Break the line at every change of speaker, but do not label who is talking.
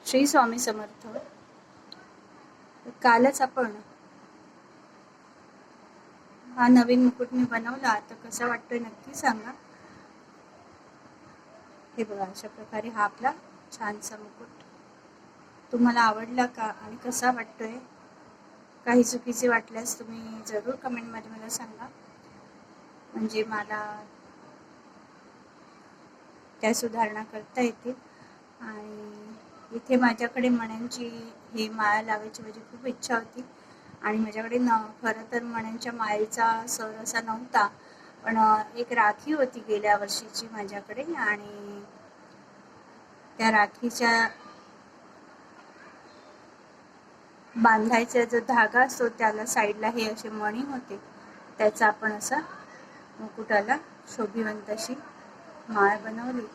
श्री स्वामी समर्थ. कालच आपण हा नवीन मुकुट मी बनवला, तर कसा वाटतोय नक्की सांगा. हे बघा, अशा प्रकारे हा आपला छानसा मुकुट तुम्हाला आवडला का आणि कसा वाटतोय? काही चुकीचे वाटल्यास तुम्ही जरूर कमेंटमध्ये मला सांगा, म्हणजे मला त्या सुधारणा करता येतील. आणि इथे माझ्याकडे मण्यांची ही माळा लावायची माझी खूप इच्छा होती, आणि माझ्याकडे खरं तर मण्यांच्या माळेचा सर असा नव्हता, पण एक राखी होती गेल्या वर्षीची माझ्याकडे, आणि त्या राखीच्या बांधायचा जो धागा असतो त्याला साईडला हे असे मणी होते, त्याचा आपण असा मुकुटाला शोभिवंत अशी माळ बनवली.